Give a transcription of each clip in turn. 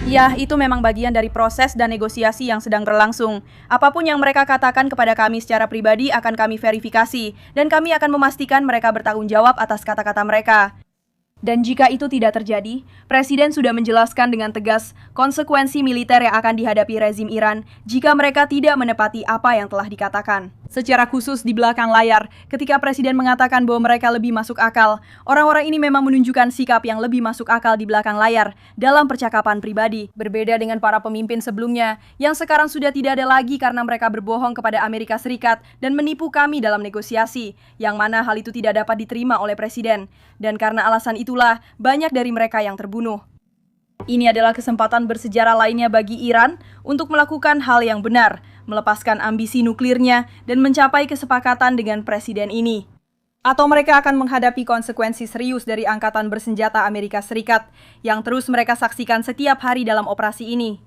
Ya, itu memang bagian dari proses dan negosiasi yang sedang berlangsung. Apapun yang mereka katakan kepada kami secara pribadi akan kami verifikasi, dan kami akan memastikan mereka bertanggung jawab atas kata-kata mereka. Dan jika itu tidak terjadi, Presiden sudah menjelaskan dengan tegas konsekuensi militer yang akan dihadapi rezim Iran jika mereka tidak menepati apa yang telah dikatakan. Secara khusus di belakang layar, ketika Presiden mengatakan bahwa mereka lebih masuk akal, orang-orang ini memang menunjukkan sikap yang lebih masuk akal di belakang layar dalam percakapan pribadi. Berbeda dengan para pemimpin sebelumnya, yang sekarang sudah tidak ada lagi karena mereka berbohong kepada Amerika Serikat dan menipu kami dalam negosiasi, yang mana hal itu tidak dapat diterima oleh Presiden. Dan karena alasan itulah, banyak dari mereka yang terbunuh. Ini adalah kesempatan bersejarah lainnya bagi Iran untuk melakukan hal yang benar, melepaskan ambisi nuklirnya dan mencapai kesepakatan dengan presiden ini. Atau mereka akan menghadapi konsekuensi serius dari angkatan bersenjata Amerika Serikat yang terus mereka saksikan setiap hari dalam operasi ini.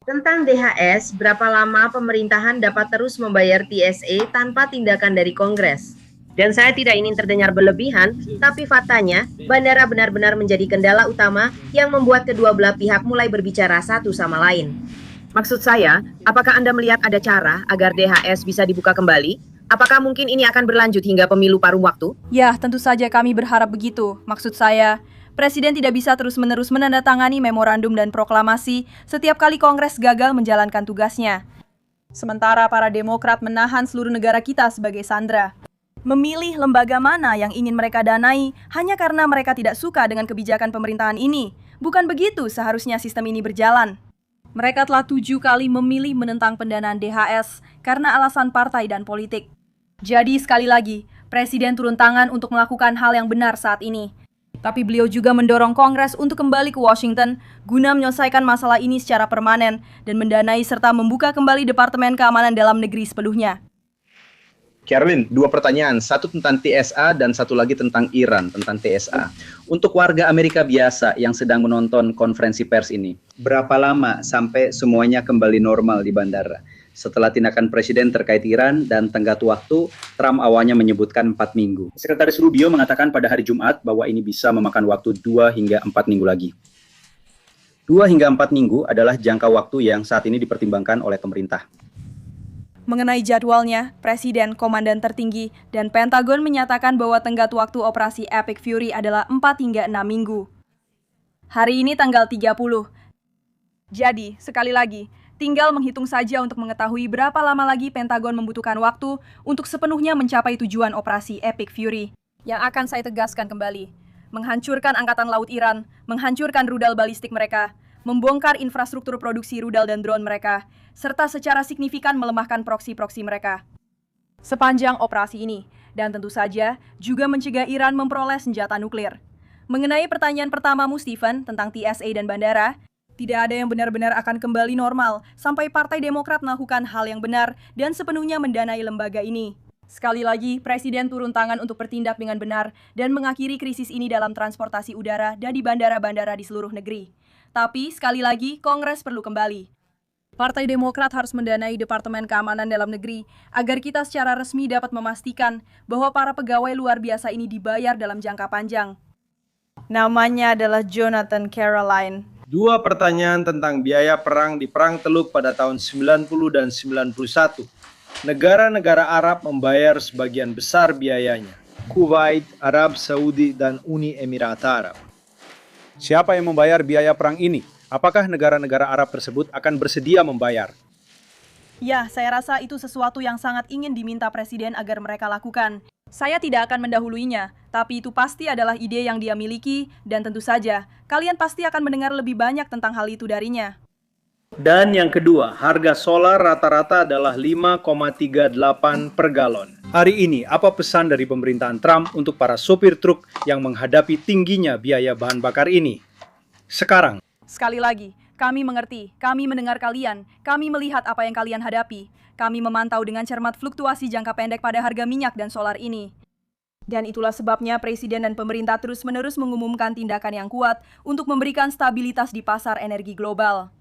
Tentang DHS, berapa lama pemerintahan dapat terus membayar TSA tanpa tindakan dari Kongres? Dan saya tidak ingin terdengar berlebihan, tapi faktanya, bandara benar-benar menjadi kendala utama yang membuat kedua belah pihak mulai berbicara satu sama lain. Maksud saya, apakah Anda melihat ada cara agar DHS bisa dibuka kembali? Apakah mungkin ini akan berlanjut hingga pemilu paruh waktu? Ya, tentu saja kami berharap begitu. Maksud saya, Presiden tidak bisa terus-menerus menandatangani memorandum dan proklamasi setiap kali Kongres gagal menjalankan tugasnya. Sementara para Demokrat menahan seluruh negara kita sebagai sandera. Memilih lembaga mana yang ingin mereka danai hanya karena mereka tidak suka dengan kebijakan pemerintahan ini. Bukan begitu seharusnya sistem ini berjalan. Mereka telah 7 kali memilih menentang pendanaan DHS karena alasan partai dan politik. Jadi sekali lagi, Presiden turun tangan untuk melakukan hal yang benar saat ini. Tapi beliau juga mendorong Kongres untuk kembali ke Washington guna menyelesaikan masalah ini secara permanen dan mendanai serta membuka kembali Departemen Keamanan Dalam Negeri sepenuhnya. Caroline, 2 pertanyaan, satu tentang TSA dan satu lagi tentang Iran, tentang TSA. Untuk warga Amerika biasa yang sedang menonton konferensi pers ini, berapa lama sampai semuanya kembali normal di bandara? Setelah tindakan Presiden terkait Iran dan tenggat waktu, Trump awalnya menyebutkan 4 minggu. Sekretaris Rubio mengatakan pada hari Jumat bahwa ini bisa memakan waktu 2 hingga 4 minggu lagi. 2 hingga 4 minggu adalah jangka waktu yang saat ini dipertimbangkan oleh pemerintah. Mengenai jadwalnya, Presiden, Komandan Tertinggi, dan Pentagon menyatakan bahwa tenggat waktu operasi Epic Fury adalah 4 hingga 6 minggu. Hari ini tanggal 30. Jadi, sekali lagi, tinggal menghitung saja untuk mengetahui berapa lama lagi Pentagon membutuhkan waktu untuk sepenuhnya mencapai tujuan operasi Epic Fury. Yang akan saya tegaskan kembali, menghancurkan Angkatan Laut Iran, menghancurkan rudal balistik mereka, membongkar infrastruktur produksi rudal dan drone mereka, serta secara signifikan melemahkan proksi-proksi mereka. Sepanjang operasi ini, dan tentu saja juga mencegah Iran memperoleh senjata nuklir. Mengenai pertanyaan pertamamu, Stephen, tentang TSA dan bandara, tidak ada yang benar-benar akan kembali normal sampai Partai Demokrat melakukan hal yang benar dan sepenuhnya mendanai lembaga ini. Sekali lagi, Presiden turun tangan untuk bertindak dengan benar dan mengakhiri krisis ini dalam transportasi udara dan di bandara-bandara di seluruh negeri. Tapi, sekali lagi, Kongres perlu kembali. Partai Demokrat harus mendanai Departemen Keamanan Dalam Negeri agar kita secara resmi dapat memastikan bahwa para pegawai luar biasa ini dibayar dalam jangka panjang. Namanya adalah Jonathan Caroline. 2 pertanyaan tentang biaya perang di Perang Teluk pada tahun 90 dan 91. Negara-negara Arab membayar sebagian besar biayanya. Kuwait, Arab Saudi, dan Uni Emirat Arab. Siapa yang membayar biaya perang ini? Apakah negara-negara Arab tersebut akan bersedia membayar? Ya, saya rasa itu sesuatu yang sangat ingin diminta Presiden agar mereka lakukan. Saya tidak akan mendahuluinya, tapi itu pasti adalah ide yang dia miliki, dan tentu saja, kalian pasti akan mendengar lebih banyak tentang hal itu darinya. Dan yang kedua, harga solar rata-rata adalah 5,38 per galon. Hari ini, apa pesan dari pemerintahan Trump untuk para sopir truk yang menghadapi tingginya biaya bahan bakar ini? Sekarang. Sekali lagi, kami mengerti, kami mendengar kalian, kami melihat apa yang kalian hadapi. Kami memantau dengan cermat fluktuasi jangka pendek pada harga minyak dan solar ini. Dan itulah sebabnya Presiden dan pemerintah terus-menerus mengumumkan tindakan yang kuat untuk memberikan stabilitas di pasar energi global.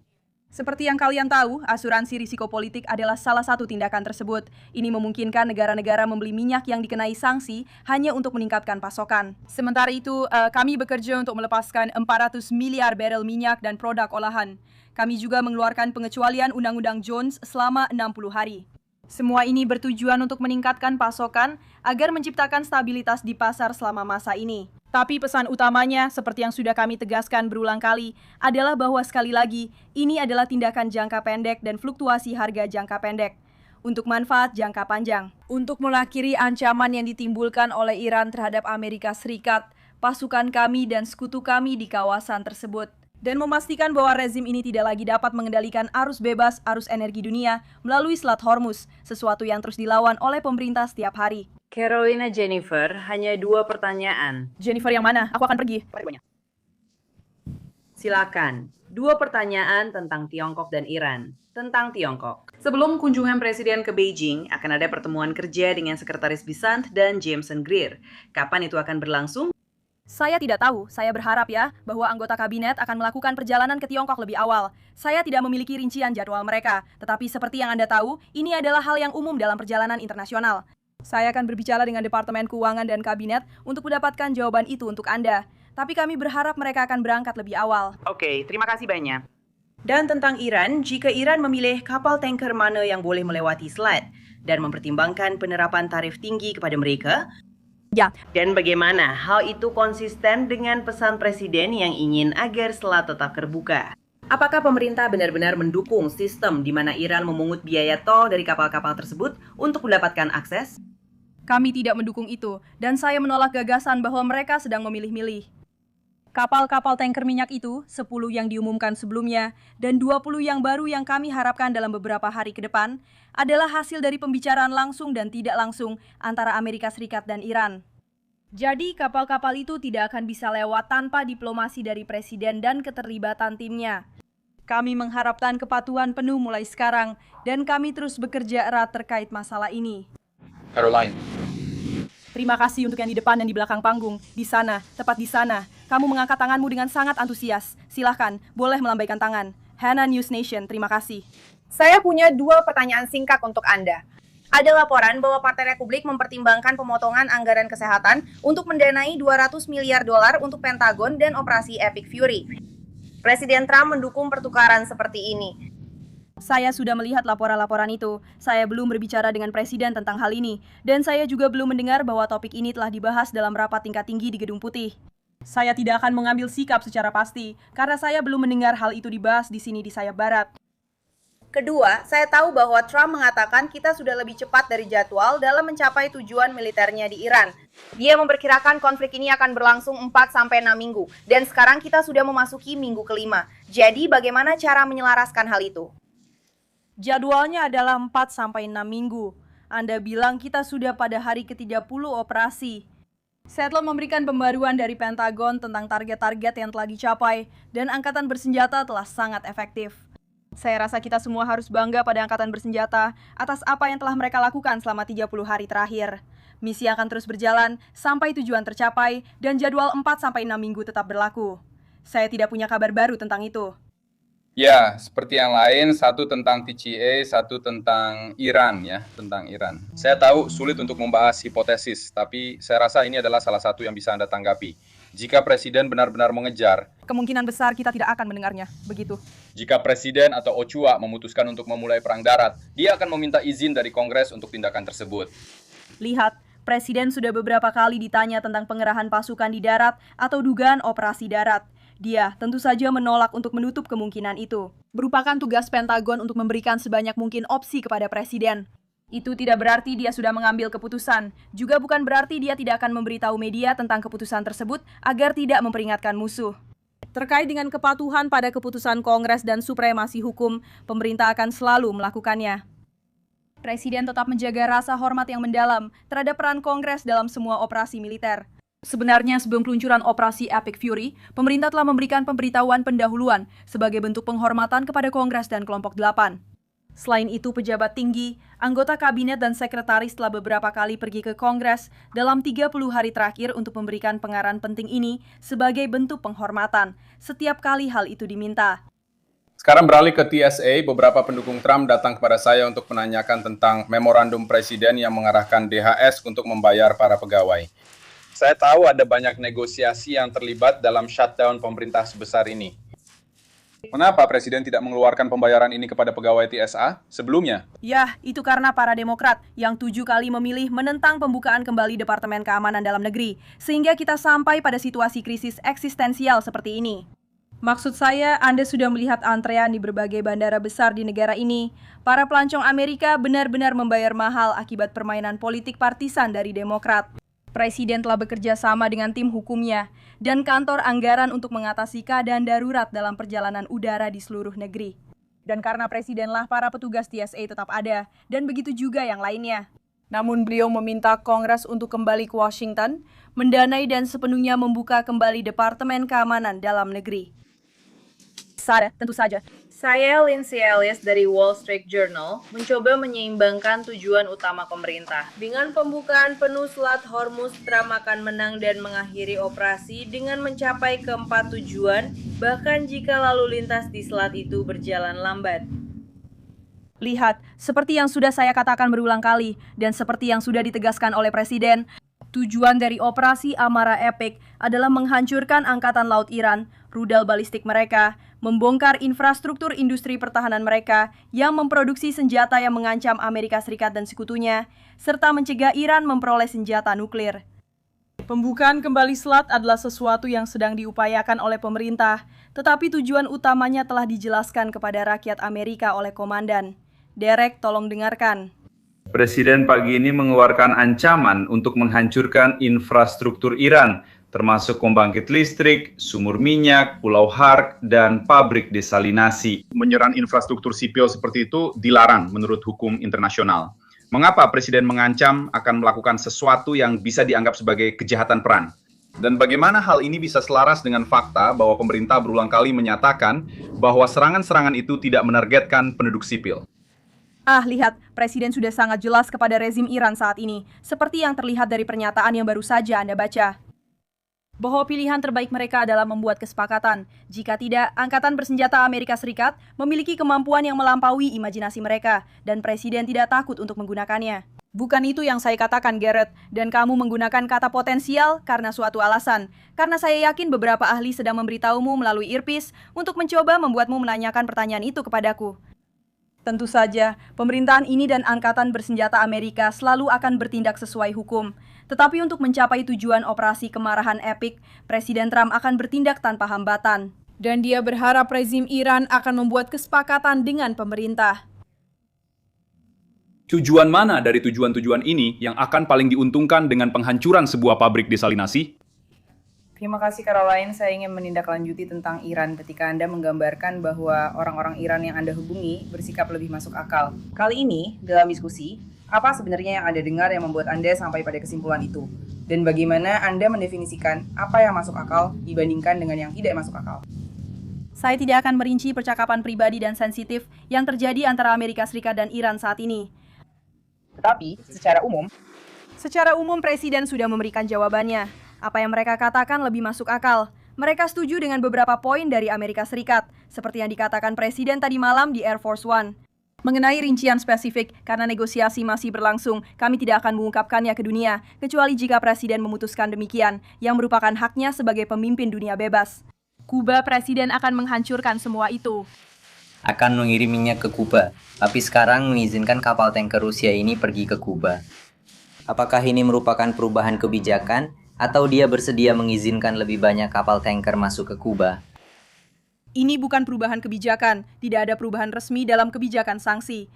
Seperti yang kalian tahu, asuransi risiko politik adalah salah satu tindakan tersebut. Ini memungkinkan negara-negara membeli minyak yang dikenai sanksi hanya untuk meningkatkan pasokan. Sementara itu, kami bekerja untuk melepaskan 400 miliar barel minyak dan produk olahan. Kami juga mengeluarkan pengecualian Undang-Undang Jones selama 60 hari. Semua ini bertujuan untuk meningkatkan pasokan agar menciptakan stabilitas di pasar selama masa ini. Tapi pesan utamanya, seperti yang sudah kami tegaskan berulang kali, adalah bahwa sekali lagi, ini adalah tindakan jangka pendek dan fluktuasi harga jangka pendek untuk manfaat jangka panjang. Untuk mengakhiri ancaman yang ditimbulkan oleh Iran terhadap Amerika Serikat, pasukan kami dan sekutu kami di kawasan tersebut, dan memastikan bahwa rezim ini tidak lagi dapat mengendalikan arus bebas arus energi dunia melalui Selat Hormuz, sesuatu yang terus dilawan oleh pemerintah setiap hari. Carolina Jennifer, hanya 2 pertanyaan. Jennifer yang mana? Aku akan pergi. Silakan. 2 pertanyaan tentang Tiongkok dan Iran. Tentang Tiongkok. Sebelum kunjungan Presiden ke Beijing, akan ada pertemuan kerja dengan Sekretaris Bisant dan Jameson Greer. Kapan itu akan berlangsung? Saya tidak tahu, saya berharap ya bahwa anggota kabinet akan melakukan perjalanan ke Tiongkok lebih awal. Saya tidak memiliki rincian jadwal mereka, tetapi seperti yang Anda tahu, ini adalah hal yang umum dalam perjalanan internasional. Saya akan berbicara dengan Departemen Keuangan dan Kabinet untuk mendapatkan jawaban itu untuk Anda. Tapi kami berharap mereka akan berangkat lebih awal. Oke, terima kasih banyak. Dan tentang Iran, jika Iran memilih kapal tanker mana yang boleh melewati selat dan mempertimbangkan penerapan tarif tinggi kepada mereka, Ya, dan bagaimana hal itu konsisten dengan pesan Presiden yang ingin agar selat tetap terbuka? Apakah pemerintah benar-benar mendukung sistem di mana Iran memungut biaya tol dari kapal-kapal tersebut untuk mendapatkan akses? kami tidak mendukung itu, dan saya menolak gagasan bahwa mereka sedang memilih-milih. Kapal-kapal tanker minyak itu, 10 yang diumumkan sebelumnya, dan 20 yang baru yang kami harapkan dalam beberapa hari ke depan, adalah hasil dari pembicaraan langsung dan tidak langsung antara Amerika Serikat dan Iran. Jadi, kapal-kapal itu tidak akan bisa lewat tanpa diplomasi dari Presiden dan keterlibatan timnya. Kami mengharapkan kepatuhan penuh mulai sekarang, dan kami terus bekerja erat terkait masalah ini. Caroline. Terima kasih untuk yang di depan dan di belakang panggung. Di sana, tepat di sana. Kamu mengangkat tanganmu dengan sangat antusias. Silahkan, boleh melambaikan tangan. Hana News Nation, terima kasih. Saya punya 2 pertanyaan singkat untuk Anda. Ada laporan bahwa Partai Republik mempertimbangkan pemotongan anggaran kesehatan untuk mendanai 200 miliar dolar untuk Pentagon dan operasi Epic Fury. Presiden Trump mendukung pertukaran seperti ini. Saya sudah melihat laporan-laporan itu. Saya belum berbicara dengan Presiden tentang hal ini. Dan saya juga belum mendengar bahwa topik ini telah dibahas dalam rapat tingkat tinggi di Gedung Putih. Saya tidak akan mengambil sikap secara pasti, karena saya belum mendengar hal itu dibahas di sini di sayap barat. Kedua, saya tahu bahwa Trump mengatakan kita sudah lebih cepat dari jadwal dalam mencapai tujuan militernya di Iran. Dia memperkirakan konflik ini akan berlangsung 4-6 minggu, dan sekarang kita sudah memasuki minggu kelima. Jadi bagaimana cara menyelaraskan hal itu? Jadwalnya adalah 4-6 minggu. Anda bilang kita sudah pada hari ke-30 operasi. Saya telah memberikan pembaruan dari Pentagon tentang target-target yang telah dicapai, dan Angkatan Bersenjata telah sangat efektif. Saya rasa kita semua harus bangga pada Angkatan Bersenjata atas apa yang telah mereka lakukan selama 30 hari terakhir. Misi akan terus berjalan sampai tujuan tercapai, dan jadwal 4-6 minggu tetap berlaku. Saya tidak punya kabar baru tentang itu. Ya, seperti yang lain, satu tentang TCA, satu tentang Iran ya, tentang Iran. Saya tahu sulit untuk membahas hipotesis, tapi saya rasa ini adalah salah satu yang bisa Anda tanggapi. Jika Presiden benar-benar mengejar, Kemungkinan besar kita tidak akan mendengarnya, begitu. jika Presiden atau Ochoa memutuskan untuk memulai perang darat, dia akan meminta izin dari Kongres untuk tindakan tersebut. Lihat, Presiden sudah beberapa kali ditanya tentang pengerahan pasukan di darat atau dugaan operasi darat. Dia tentu saja menolak untuk menutup kemungkinan itu. Merupakan tugas Pentagon untuk memberikan sebanyak mungkin opsi kepada Presiden. Itu tidak berarti dia sudah mengambil keputusan. Juga bukan berarti dia tidak akan memberitahu media tentang keputusan tersebut agar tidak memperingatkan musuh. Terkait dengan kepatuhan pada keputusan Kongres dan supremasi hukum, pemerintah akan selalu melakukannya. Presiden tetap menjaga rasa hormat yang mendalam terhadap peran Kongres dalam semua operasi militer. Sebenarnya sebelum peluncuran operasi Epic Fury, pemerintah telah memberikan pemberitahuan pendahuluan sebagai bentuk penghormatan kepada Kongres dan Kelompok 8. Selain itu, pejabat tinggi, anggota kabinet dan sekretaris telah beberapa kali pergi ke Kongres dalam 30 hari terakhir untuk memberikan pengarahan penting ini sebagai bentuk penghormatan, setiap kali hal itu diminta. Sekarang beralih ke TSA, beberapa pendukung Trump datang kepada saya untuk menanyakan tentang memorandum presiden yang mengarahkan DHS untuk membayar para pegawai. Saya tahu ada banyak negosiasi yang terlibat dalam shutdown pemerintah sebesar ini. Mengapa Presiden tidak mengeluarkan pembayaran ini kepada pegawai TSA sebelumnya? Yah, itu karena para Demokrat yang 7 kali memilih menentang pembukaan kembali Departemen Keamanan Dalam Negeri, sehingga kita sampai pada situasi krisis eksistensial seperti ini. Maksud saya, Anda sudah melihat antrean di berbagai bandara besar di negara ini. Para pelancong Amerika benar-benar membayar mahal akibat permainan politik partisan dari Demokrat. Presiden telah bekerja sama dengan tim hukumnya dan kantor anggaran untuk mengatasi keadaan darurat dalam perjalanan udara di seluruh negeri. Dan karena presidenlah para petugas TSA tetap ada, dan begitu juga yang lainnya. Namun beliau meminta Kongres untuk kembali ke Washington, mendanai dan sepenuhnya membuka kembali Departemen Keamanan Dalam Negeri. Tentu saja. Saya Lindsay Ellis dari Wall Street Journal mencoba menyeimbangkan tujuan utama pemerintah. Dengan pembukaan penuh Selat Hormuz, Trump akan menang dan mengakhiri operasi dengan mencapai keempat tujuan, bahkan jika lalu lintas di selat itu berjalan lambat. Lihat, seperti yang sudah saya katakan berulang kali, dan seperti yang sudah ditegaskan oleh Presiden, tujuan dari operasi Amara Epic adalah menghancurkan Angkatan Laut Iran, rudal balistik mereka, membongkar infrastruktur industri pertahanan mereka yang memproduksi senjata yang mengancam Amerika Serikat dan sekutunya, serta mencegah Iran memperoleh senjata nuklir. Pembukaan kembali selat adalah sesuatu yang sedang diupayakan oleh pemerintah, tetapi tujuan utamanya telah dijelaskan kepada rakyat Amerika oleh Komandan. Derek, tolong dengarkan. Presiden pagi ini mengeluarkan ancaman untuk menghancurkan infrastruktur Iran, termasuk pembangkit listrik, sumur minyak, pulau Hark, dan pabrik desalinasi. Menyerang infrastruktur sipil seperti itu dilarang menurut hukum internasional. Mengapa Presiden mengancam akan melakukan sesuatu yang bisa dianggap sebagai kejahatan perang? Dan bagaimana hal ini bisa selaras dengan fakta bahwa pemerintah berulang kali menyatakan bahwa serangan-serangan itu tidak menargetkan penduduk sipil? Lihat, Presiden sudah sangat jelas kepada rezim Iran saat ini, seperti yang terlihat dari pernyataan yang baru saja Anda baca. Bahwa pilihan terbaik mereka adalah membuat kesepakatan. Jika tidak, Angkatan Bersenjata Amerika Serikat memiliki kemampuan yang melampaui imajinasi mereka, dan Presiden tidak takut untuk menggunakannya. Bukan itu yang saya katakan, Garrett, dan kamu menggunakan kata potensial karena suatu alasan. Karena saya yakin beberapa ahli sedang memberitahumu melalui earpiece untuk mencoba membuatmu menanyakan pertanyaan itu kepadaku. Tentu saja, pemerintahan ini dan Angkatan Bersenjata Amerika selalu akan bertindak sesuai hukum. Tetapi untuk mencapai tujuan operasi kemarahan Epic, Presiden Trump akan bertindak tanpa hambatan. Dan dia berharap rezim Iran akan membuat kesepakatan dengan pemerintah. Tujuan mana dari tujuan-tujuan ini yang akan paling diuntungkan dengan penghancuran sebuah pabrik desalinasi? Terima kasih Caroline, saya ingin menindaklanjuti tentang Iran ketika Anda menggambarkan bahwa orang-orang Iran yang Anda hubungi bersikap lebih masuk akal. Kali ini, dalam diskusi, apa sebenarnya yang Anda dengar yang membuat Anda sampai pada kesimpulan itu? Dan bagaimana Anda mendefinisikan apa yang masuk akal dibandingkan dengan yang tidak masuk akal? Saya tidak akan merinci percakapan pribadi dan sensitif yang terjadi antara Amerika Serikat dan Iran saat ini. Tetapi, secara umum Presiden sudah memberikan jawabannya. Apa yang mereka katakan lebih masuk akal. Mereka setuju dengan beberapa poin dari Amerika Serikat, seperti yang dikatakan Presiden tadi malam di Air Force One. Mengenai rincian spesifik, karena negosiasi masih berlangsung, kami tidak akan mengungkapkannya ke dunia, kecuali jika Presiden memutuskan demikian, yang merupakan haknya sebagai pemimpin dunia bebas. Kuba, Presiden akan menghancurkan semua itu. Akan mengirim minyak ke Kuba, tapi sekarang mengizinkan kapal tanker Rusia ini pergi ke Kuba. Apakah ini merupakan perubahan kebijakan, atau dia bersedia mengizinkan lebih banyak kapal tanker masuk ke Kuba? Ini bukan perubahan kebijakan, tidak ada perubahan resmi dalam kebijakan sanksi.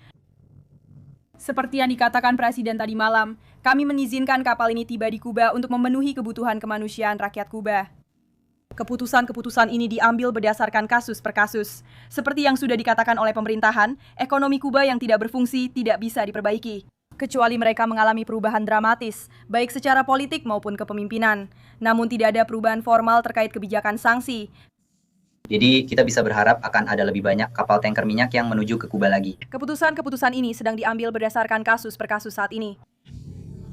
Seperti yang dikatakan Presiden tadi malam, kami mengizinkan kapal ini tiba di Kuba untuk memenuhi kebutuhan kemanusiaan rakyat Kuba. Keputusan-keputusan ini diambil berdasarkan kasus per kasus. Seperti yang sudah dikatakan oleh pemerintahan, ekonomi Kuba yang tidak berfungsi tidak bisa diperbaiki. Kecuali mereka mengalami perubahan dramatis, baik secara politik maupun kepemimpinan. Namun tidak ada perubahan formal terkait kebijakan sanksi. Jadi kita bisa berharap akan ada lebih banyak kapal tanker minyak yang menuju ke Kuba lagi. Keputusan-keputusan ini sedang diambil berdasarkan kasus per kasus saat ini.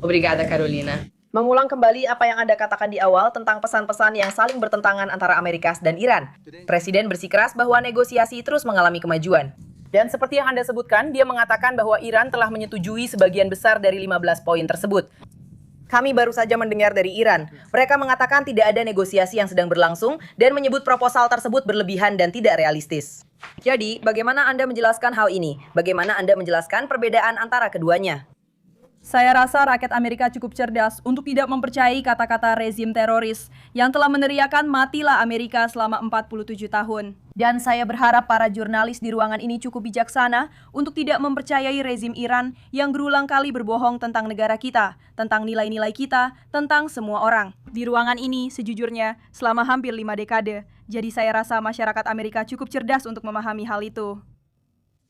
Obrigada, Carolina. Mengulang kembali apa yang Anda katakan di awal tentang pesan-pesan yang saling bertentangan antara Amerika dan Iran. Presiden bersikeras bahwa negosiasi terus mengalami kemajuan. Dan seperti yang Anda sebutkan, dia mengatakan bahwa Iran telah menyetujui sebagian besar dari 15 poin tersebut. Kami baru saja mendengar dari Iran. Mereka mengatakan tidak ada negosiasi yang sedang berlangsung dan menyebut proposal tersebut berlebihan dan tidak realistis. Jadi, bagaimana Anda menjelaskan hal ini? Bagaimana Anda menjelaskan perbedaan antara keduanya? Saya rasa rakyat Amerika cukup cerdas untuk tidak mempercayai kata-kata rezim teroris yang telah meneriakan matilah Amerika selama 47 tahun. Dan saya berharap para jurnalis di ruangan ini cukup bijaksana untuk tidak mempercayai rezim Iran yang berulang kali berbohong tentang negara kita, tentang nilai-nilai kita, tentang semua orang. Di ruangan ini, sejujurnya, selama hampir 5 dekade. Jadi saya rasa masyarakat Amerika cukup cerdas untuk memahami hal itu.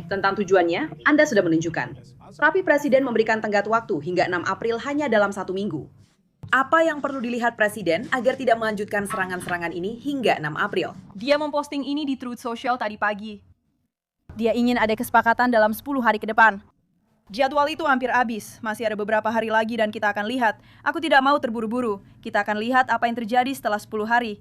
Tentang tujuannya, Anda sudah menunjukkan. Tapi Presiden memberikan tenggat waktu hingga 6 April hanya dalam 1 minggu. Apa yang perlu dilihat Presiden agar tidak melanjutkan serangan-serangan ini hingga 6 April? Dia memposting ini di Truth Social tadi pagi. Dia ingin ada kesepakatan dalam 10 hari ke depan. Jadwal itu hampir habis, masih ada beberapa hari lagi dan kita akan lihat. Aku tidak mau terburu-buru, kita akan lihat apa yang terjadi setelah 10 hari.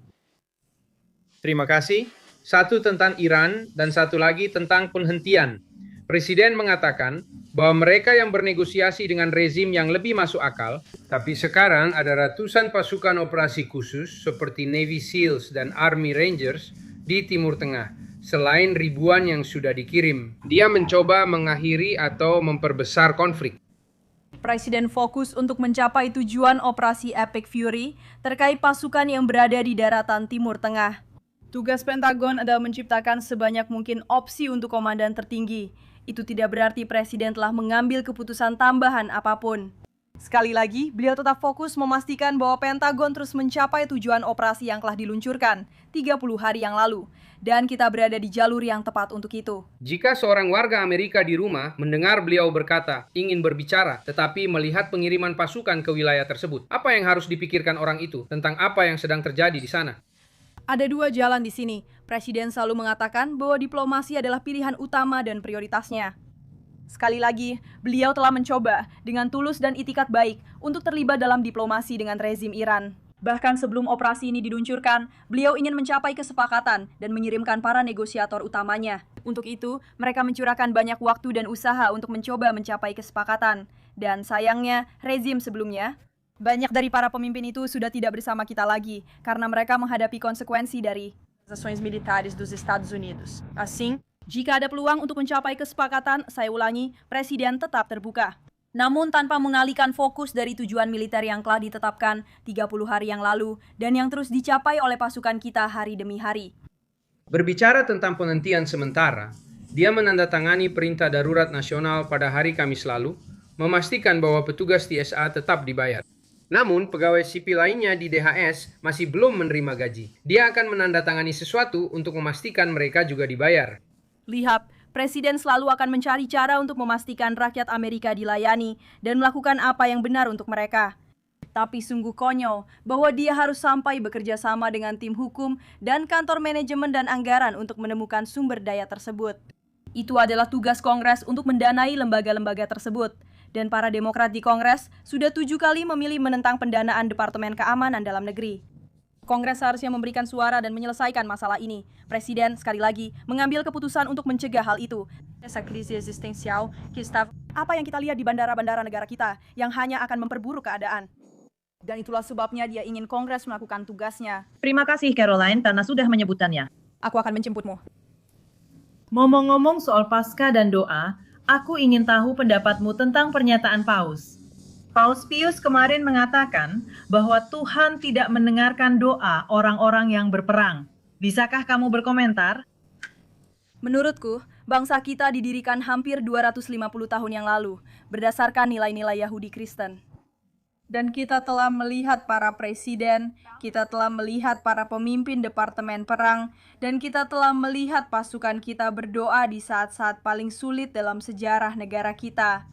Terima kasih. Satu tentang Iran dan satu lagi tentang penghentian. Presiden mengatakan bahwa mereka yang bernegosiasi dengan rezim yang lebih masuk akal, tapi sekarang ada ratusan pasukan operasi khusus seperti Navy SEALs dan Army Rangers di Timur Tengah, selain ribuan yang sudah dikirim. Dia mencoba mengakhiri atau memperbesar konflik. Presiden fokus untuk mencapai tujuan operasi Epic Fury terkait pasukan yang berada di daratan Timur Tengah. Tugas Pentagon adalah menciptakan sebanyak mungkin opsi untuk komandan tertinggi. Itu tidak berarti Presiden telah mengambil keputusan tambahan apapun. Sekali lagi, beliau tetap fokus memastikan bahwa Pentagon terus mencapai tujuan operasi yang telah diluncurkan 30 hari yang lalu. Dan kita berada di jalur yang tepat untuk itu. Jika seorang warga Amerika di rumah mendengar beliau berkata ingin berbicara, tetapi melihat pengiriman pasukan ke wilayah tersebut, apa yang harus dipikirkan orang itu tentang apa yang sedang terjadi di sana? Ada dua jalan di sini. Presiden selalu mengatakan bahwa diplomasi adalah pilihan utama dan prioritasnya. Sekali lagi, beliau telah mencoba dengan tulus dan itikat baik untuk terlibat dalam diplomasi dengan rezim Iran. Bahkan sebelum operasi ini diluncurkan, beliau ingin mencapai kesepakatan dan mengirimkan para negosiator utamanya. Untuk itu, mereka mencurahkan banyak waktu dan usaha untuk mencoba mencapai kesepakatan. Dan sayangnya, rezim sebelumnya, banyak dari para pemimpin itu sudah tidak bersama kita lagi karena mereka menghadapi konsekuensi dari ações militares dos Estados Unidos. Assim, jika ada peluang untuk mencapai kesepakatan, saya ulangi, Presiden tetap terbuka. Namun tanpa mengalihkan fokus dari tujuan militer yang telah ditetapkan 30 hari yang lalu dan yang terus dicapai oleh pasukan kita hari demi hari. Berbicara tentang penghentian sementara, dia menandatangani perintah darurat nasional pada hari Kamis lalu, memastikan bahwa petugas TSA tetap dibayar. Namun, pegawai sipil lainnya di DHS masih belum menerima gaji. Dia akan menandatangani sesuatu untuk memastikan mereka juga dibayar. Lihat, Presiden selalu akan mencari cara untuk memastikan rakyat Amerika dilayani dan melakukan apa yang benar untuk mereka. Tapi sungguh konyol bahwa dia harus sampai bekerja sama dengan tim hukum dan kantor manajemen dan anggaran untuk menemukan sumber daya tersebut. Itu adalah tugas Kongres untuk mendanai lembaga-lembaga tersebut. Dan para Demokrat di Kongres sudah 7 kali memilih menentang pendanaan Departemen Keamanan Dalam Negeri. Kongres seharusnya memberikan suara dan menyelesaikan masalah ini. Presiden, sekali lagi, mengambil keputusan untuk mencegah hal itu. Apa yang kita lihat di bandara-bandara negara kita yang hanya akan memperburuk keadaan. Dan itulah sebabnya dia ingin Kongres melakukan tugasnya. Terima kasih Caroline karena sudah menyebutkannya. Aku akan menjemputmu. Ngomong-ngomong soal Paskah dan doa, aku ingin tahu pendapatmu tentang pernyataan Paus. Paus Pius kemarin mengatakan bahwa Tuhan tidak mendengarkan doa orang-orang yang berperang. Bisakah kamu berkomentar? Menurutku, bangsa kita didirikan hampir 250 tahun yang lalu, berdasarkan nilai-nilai Yahudi Kristen. Dan kita telah melihat para presiden, kita telah melihat para pemimpin departemen perang, dan kita telah melihat pasukan kita berdoa di saat-saat paling sulit dalam sejarah negara kita.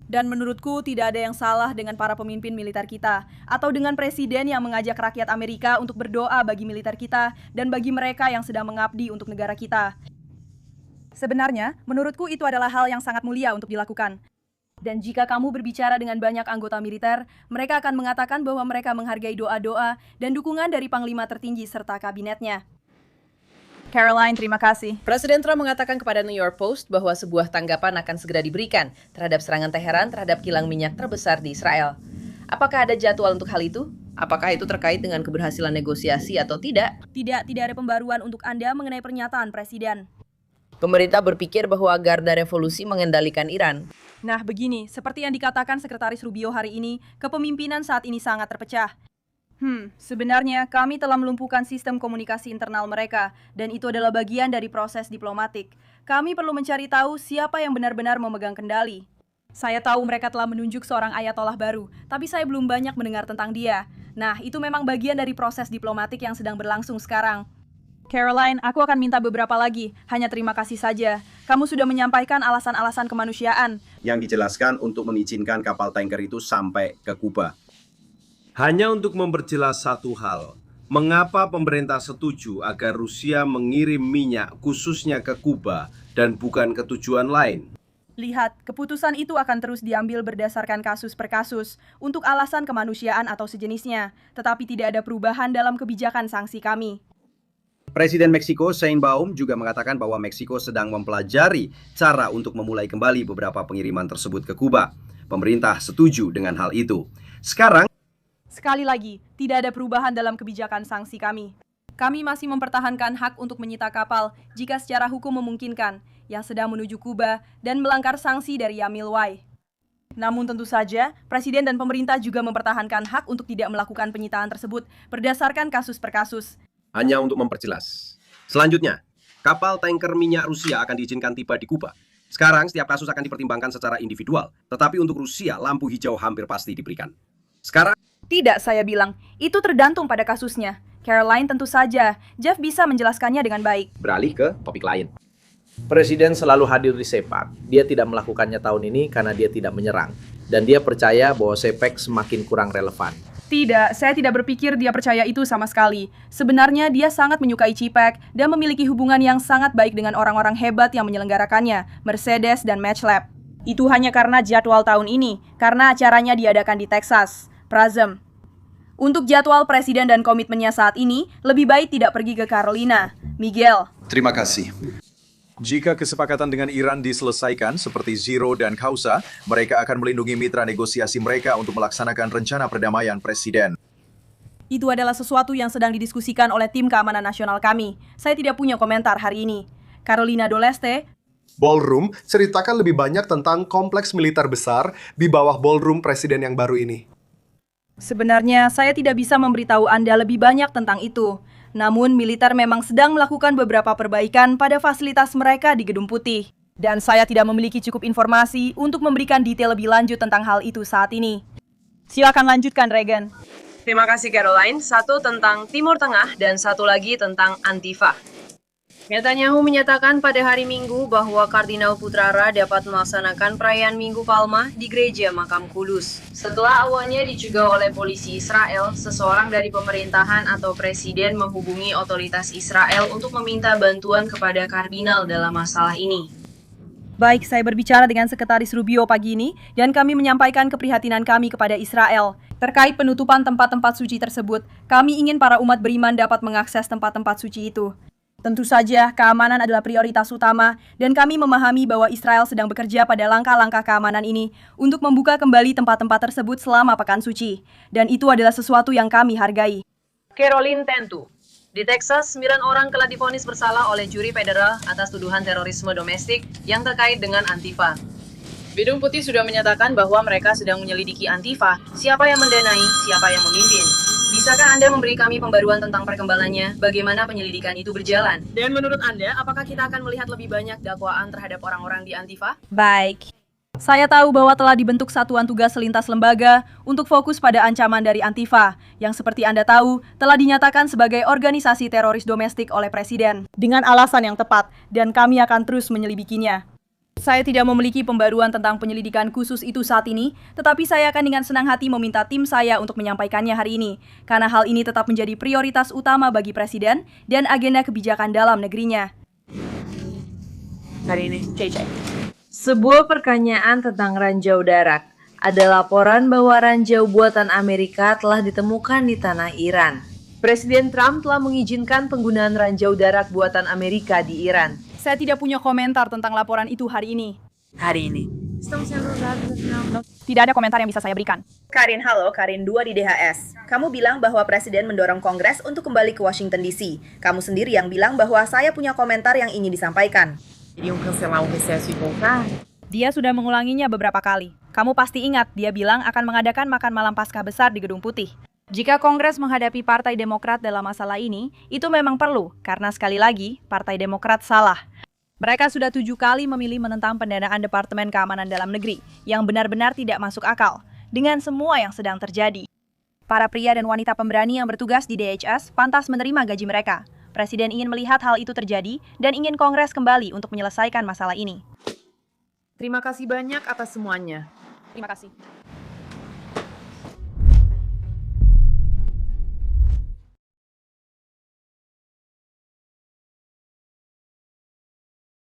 Dan menurutku tidak ada yang salah dengan para pemimpin militer kita, atau dengan presiden yang mengajak rakyat Amerika untuk berdoa bagi militer kita, dan bagi mereka yang sedang mengabdi untuk negara kita. Sebenarnya, menurutku itu adalah hal yang sangat mulia untuk dilakukan. Dan jika kamu berbicara dengan banyak anggota militer, mereka akan mengatakan bahwa mereka menghargai doa-doa dan dukungan dari Panglima tertinggi serta kabinetnya. Caroline, terima kasih. Presiden Trump mengatakan kepada New York Post bahwa sebuah tanggapan akan segera diberikan terhadap serangan Teheran terhadap kilang minyak terbesar di Israel. Apakah ada jadwal untuk hal itu? Apakah itu terkait dengan keberhasilan negosiasi atau tidak? Tidak ada pembaruan untuk Anda mengenai pernyataan Presiden. Pemerintah berpikir bahwa Garda Revolusi mengendalikan Iran. Nah, begini, seperti yang dikatakan Sekretaris Rubio hari ini, kepemimpinan saat ini sangat terpecah. Sebenarnya kami telah melumpuhkan sistem komunikasi internal mereka, dan itu adalah bagian dari proses diplomatik. Kami perlu mencari tahu siapa yang benar-benar memegang kendali. Saya tahu mereka telah menunjuk seorang ayatollah baru, tapi saya belum banyak mendengar tentang dia. Nah, itu memang bagian dari proses diplomatik yang sedang berlangsung sekarang. Caroline, aku akan minta beberapa lagi. Hanya terima kasih saja. Kamu sudah menyampaikan alasan-alasan kemanusiaan. Yang dijelaskan untuk mengizinkan kapal tanker itu sampai ke Kuba. Hanya untuk memperjelas satu hal, mengapa pemerintah setuju agar Rusia mengirim minyak khususnya ke Kuba dan bukan ke tujuan lain? Lihat, keputusan itu akan terus diambil berdasarkan kasus per kasus untuk alasan kemanusiaan atau sejenisnya, tetapi tidak ada perubahan dalam kebijakan sanksi kami. Presiden Meksiko Sheinbaum juga mengatakan bahwa Meksiko sedang mempelajari cara untuk memulai kembali beberapa pengiriman tersebut ke Kuba. Pemerintah setuju dengan hal itu. Sekali lagi, tidak ada perubahan dalam kebijakan sanksi kami. Kami masih mempertahankan hak untuk menyita kapal jika secara hukum memungkinkan yang sedang menuju Kuba dan melanggar sanksi dari Yamil Y. Namun tentu saja, Presiden dan pemerintah juga mempertahankan hak untuk tidak melakukan penyitaan tersebut berdasarkan kasus per kasus. Hanya untuk memperjelas. Selanjutnya, kapal tanker minyak Rusia akan diizinkan tiba di Kuba. Sekarang setiap kasus akan dipertimbangkan secara individual, tetapi untuk Rusia lampu hijau hampir pasti diberikan. Sekarang tidak, saya bilang, itu tergantung pada kasusnya. Caroline tentu saja, Jeff bisa menjelaskannya dengan baik. Beralih ke topik lain. Presiden selalu hadir di SEPAC. Dia tidak melakukannya tahun ini karena dia tidak menyerang. Dan dia percaya bahwa SEPAC semakin kurang relevan. Tidak, saya tidak berpikir dia percaya itu sama sekali. Sebenarnya dia sangat menyukai CPAC dan memiliki hubungan yang sangat baik dengan orang-orang hebat yang menyelenggarakannya, Mercedes dan MatchLab. Itu hanya karena jadwal tahun ini, karena acaranya diadakan di Texas, Prazem. Untuk jadwal Presiden dan komitmennya saat ini, lebih baik tidak pergi ke Carolina. Miguel. Terima kasih. Jika kesepakatan dengan Iran diselesaikan seperti Zero dan Kausa, mereka akan melindungi mitra negosiasi mereka untuk melaksanakan rencana perdamaian Presiden. Itu adalah sesuatu yang sedang didiskusikan oleh tim keamanan nasional kami. Saya tidak punya komentar hari ini. Carolina do Leste. Ballroom ceritakan lebih banyak tentang kompleks militer besar di bawah ballroom Presiden yang baru ini. Sebenarnya, saya tidak bisa memberitahu Anda lebih banyak tentang itu. Namun, militer memang sedang melakukan beberapa perbaikan pada fasilitas mereka di Gedung Putih. Dan saya tidak memiliki cukup informasi untuk memberikan detail lebih lanjut tentang hal itu saat ini. Silakan lanjutkan, Regan. Terima kasih, Caroline. Satu tentang Timur Tengah dan satu lagi tentang Antifa. Netanyahu menyatakan pada hari Minggu bahwa Kardinal Putrara dapat melaksanakan perayaan Minggu Palma di Gereja Makam Kudus. Setelah awalnya dicegah oleh polisi Israel, seseorang dari pemerintahan atau presiden menghubungi otoritas Israel untuk meminta bantuan kepada Kardinal dalam masalah ini. Baik, saya berbicara dengan Sekretaris Rubio pagi ini, dan kami menyampaikan keprihatinan kami kepada Israel. Terkait penutupan tempat-tempat suci tersebut, kami ingin para umat beriman dapat mengakses tempat-tempat suci itu. Tentu saja, keamanan adalah prioritas utama, dan kami memahami bahwa Israel sedang bekerja pada langkah-langkah keamanan ini untuk membuka kembali tempat-tempat tersebut selama Pekan Suci. Dan itu adalah sesuatu yang kami hargai. Caroline Tentu. Di Texas, 9 orang telah divonis bersalah oleh juri federal atas tuduhan terorisme domestik yang terkait dengan Antifa. Gedung Putih sudah menyatakan bahwa mereka sedang menyelidiki Antifa, siapa yang mendanai, siapa yang memimpin. Bisakah Anda memberi kami pembaruan tentang perkembangannya, bagaimana penyelidikan itu berjalan? Dan menurut Anda, apakah kita akan melihat lebih banyak dakwaan terhadap orang-orang di Antifa? Baik. Saya tahu bahwa telah dibentuk satuan tugas selintas lembaga untuk fokus pada ancaman dari Antifa, yang seperti Anda tahu, telah dinyatakan sebagai organisasi teroris domestik oleh Presiden, dengan alasan yang tepat, dan kami akan terus menyelidikinya. Saya tidak memiliki pembaruan tentang penyelidikan khusus itu saat ini, tetapi saya akan dengan senang hati meminta tim saya untuk menyampaikannya hari ini, karena hal ini tetap menjadi prioritas utama bagi Presiden dan agenda kebijakan dalam negerinya. Hari ini, CC. Sebuah pertanyaan tentang ranjau darat. Ada laporan bahwa ranjau buatan Amerika telah ditemukan di tanah Iran. Presiden Trump telah mengizinkan penggunaan ranjau darat buatan Amerika di Iran. Saya tidak punya komentar tentang laporan itu hari ini. Tidak ada komentar yang bisa saya berikan. Karin, halo, Karin 2 di DHS. Kamu bilang bahwa Presiden mendorong Kongres untuk kembali ke Washington DC. Kamu sendiri yang bilang bahwa saya punya komentar yang ingin disampaikan. Dia sudah mengulanginya beberapa kali. Kamu pasti ingat, dia bilang akan mengadakan makan malam Paskah besar di Gedung Putih. Jika Kongres menghadapi Partai Demokrat dalam masalah ini, itu memang perlu, karena sekali lagi, Partai Demokrat salah. Mereka sudah 7 kali memilih menentang pendanaan Departemen Keamanan Dalam Negeri, yang benar-benar tidak masuk akal, dengan semua yang sedang terjadi. Para pria dan wanita pemberani yang bertugas di DHS pantas menerima gaji mereka. Presiden ingin melihat hal itu terjadi, dan ingin Kongres kembali untuk menyelesaikan masalah ini. Terima kasih banyak atas semuanya. Terima kasih.